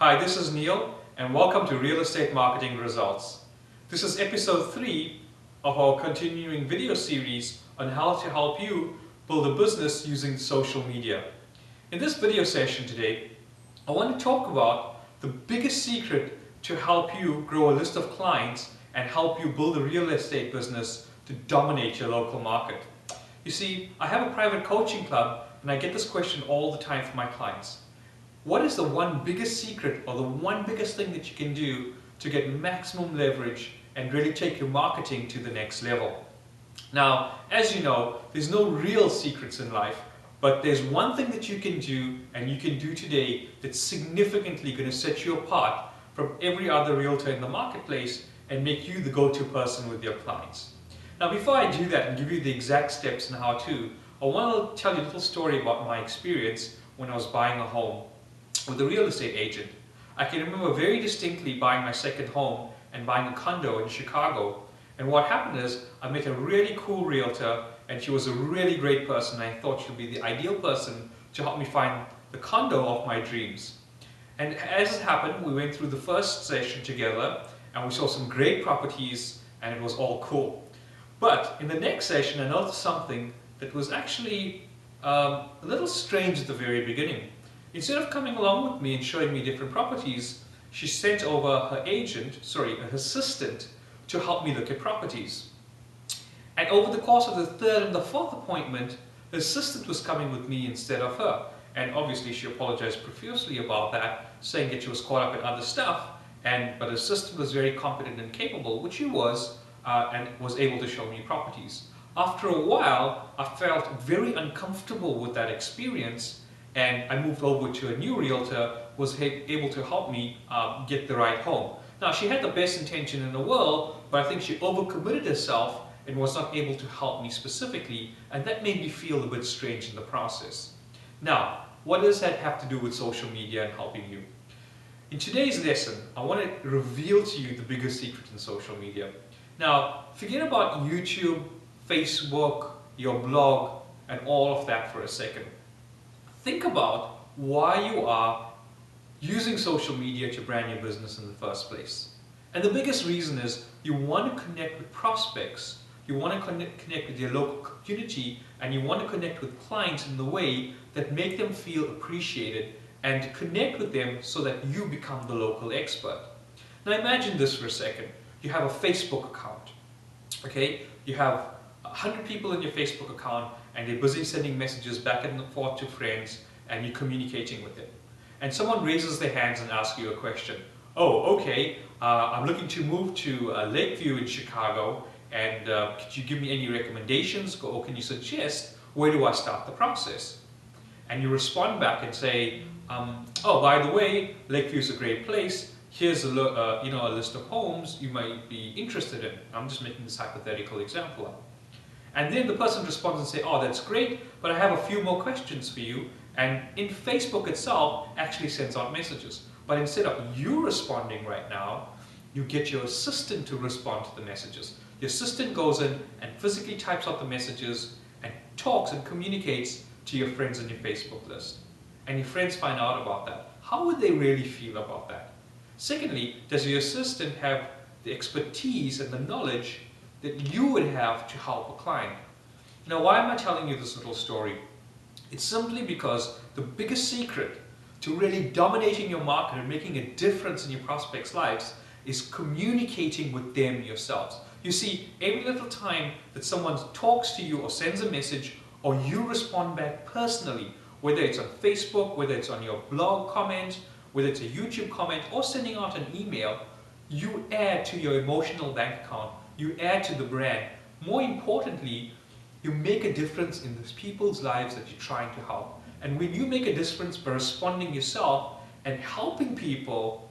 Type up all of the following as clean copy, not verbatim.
Hi, this is Neil and welcome to Real Estate Marketing Results. This is episode 3 of our continuing video series on how to help you build a business using social media. In this video session today, I want to talk about the biggest secret to help you grow a list of clients and help you build a real estate business to dominate your local market. You see, I have a private coaching club and I get this question all the time from my clients. What is the one biggest secret or the one biggest thing that you can do to get maximum leverage and really take your marketing to the next level? Now, as you know, there's no real secrets in life, but there's one thing that you can do and you can do today that's significantly going to set you apart from every other realtor in the marketplace and make you the go-to person with your clients. Now, before I do that and give you the exact steps and how to, I want to tell you a little story about my experience when I was buying a home with a real estate agent. I can remember very distinctly buying my second home and buying a condo in Chicago. And what happened is I met a really cool realtor and she was a really great person. I thought she'd be the ideal person to help me find the condo of my dreams. And as it happened, we went through the first session together and we saw some great properties and it was all cool. But in the next session I noticed something that was actually a little strange at the very beginning. Instead of coming along with me and showing me different properties, she sent over her assistant, to help me look at properties. And over the course of the third and the fourth appointment, the assistant was coming with me instead of her. And obviously she apologized profusely about that, saying that she was caught up in other stuff, but the assistant was very competent and capable, which she was, and was able to show me properties. After a while, I felt very uncomfortable with that experience, and I moved over to a new realtor who was able to help me get the right home. Now, she had the best intention in the world, but I think she overcommitted herself and was not able to help me specifically, and that made me feel a bit strange in the process. Now, what does that have to do with social media and helping you? In today's lesson, I want to reveal to you the biggest secret in social media. Now, forget about YouTube, Facebook, your blog, and all of that for a second. Think about why you are using social media to brand your business in the first place. And the biggest reason is you want to connect with prospects, you want to connect with your local community, and you want to connect with clients in the way that make them feel appreciated and connect with them so that you become the local expert. Now imagine this for a second. You have a Facebook account, okay? You have 100 people in your Facebook account and they're busy sending messages back and forth to friends and you're communicating with them. And someone raises their hands and asks you a question. Oh, okay, I'm looking to move to Lakeview in Chicago, and could you give me any recommendations, or can you suggest where do I start the process? And you respond back and say, oh, by the way, Lakeview is a great place. Here's a list of homes you might be interested in. I'm just making this hypothetical example up. And then the person responds and says, oh, that's great, but I have a few more questions for you. And in Facebook itself actually sends out messages. But instead of you responding right now, you get your assistant to respond to the messages. The assistant goes in and physically types out the messages and talks and communicates to your friends on your Facebook list. And your friends find out about that. How would they really feel about that? Secondly, does your assistant have the expertise and the knowledge that you would have to help a client? Now, why am I telling you this little story? It's simply because the biggest secret to really dominating your market and making a difference in your prospects' lives is communicating with them yourselves. You see, every little time that someone talks to you or sends a message or you respond back personally, whether it's on Facebook, whether it's on your blog comment, whether it's a YouTube comment or sending out an email, you add to your emotional bank account, you add to the brand. More importantly, you make a difference in those people's lives that you're trying to help. And when you make a difference by responding yourself and helping people,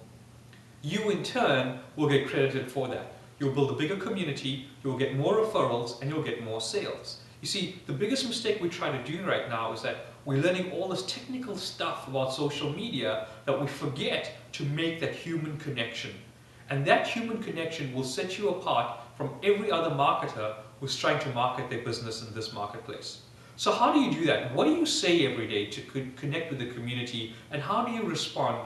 you in turn will get credited for that. You'll build a bigger community, you'll get more referrals, and you'll get more sales. You see, the biggest mistake we try to do right now is that we're learning all this technical stuff about social media that we forget to make that human connection. And that human connection will set you apart from every other marketer who's trying to market their business in this marketplace. So how do you do that? What do you say every day to connect with the community, and how do you respond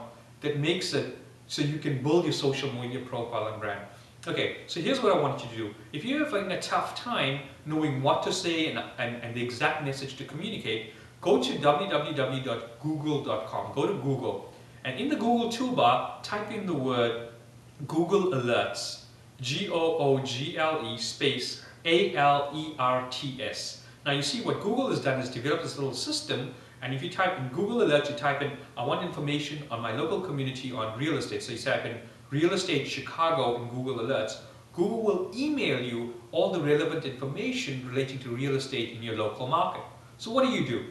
that makes it so you can build your social media profile and brand. Okay, so here's what I want you to do. If you're having a tough time knowing what to say and the exact message to communicate, go to www.google.com. Go to Google, and in the Google toolbar, type in the word Google Alerts. Google space ALERTS. Now you see what Google has done is develop this little system, and if you type in Google Alerts, you type in, I want information on my local community on real estate. So you type in real estate Chicago in Google Alerts. Google will email you all the relevant information relating to real estate in your local market. So what do?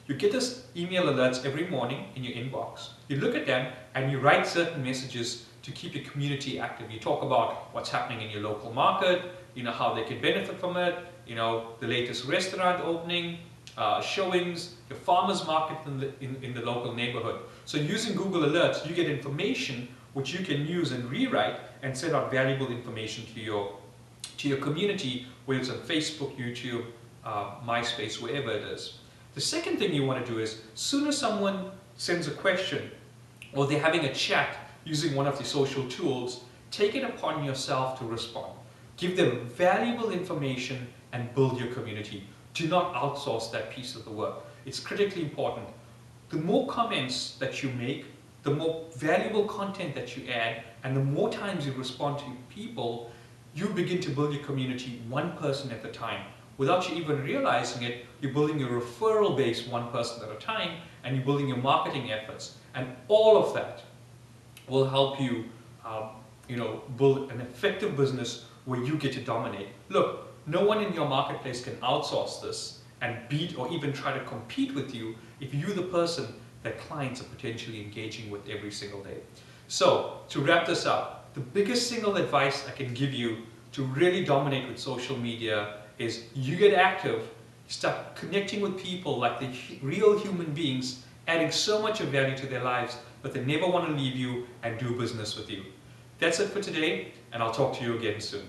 You get this email alerts every morning in your inbox. You look at them and you write certain messages to keep your community active. You talk about what's happening in your local market, how they can benefit from it, the latest restaurant opening, showings, your farmers market in the local neighborhood. So using Google Alerts, you get information which you can use and rewrite and send out valuable information to your community, whether it's on Facebook, YouTube, MySpace, wherever it is. The second thing you want to do is, soon as someone sends a question or they're having a chat using one of the social tools, take it upon yourself to respond. Give them valuable information and build your community. Do not outsource that piece of the work. It's critically important. The more comments that you make, the more valuable content that you add, and the more times you respond to people, you begin to build your community one person at a time. Without you even realizing it, you're building your referral base one person at a time, and you're building your marketing efforts. And all of that will help you, build an effective business where you get to dominate. Look, no one in your marketplace can outsource this and beat or even try to compete with you if you're the person that clients are potentially engaging with every single day. So, to wrap this up, the biggest single advice I can give you to really dominate with social media is you get active, start connecting with people like the real human beings, adding so much of value to their lives that they never want to leave you and do business with you. That's it for today, and I'll talk to you again soon.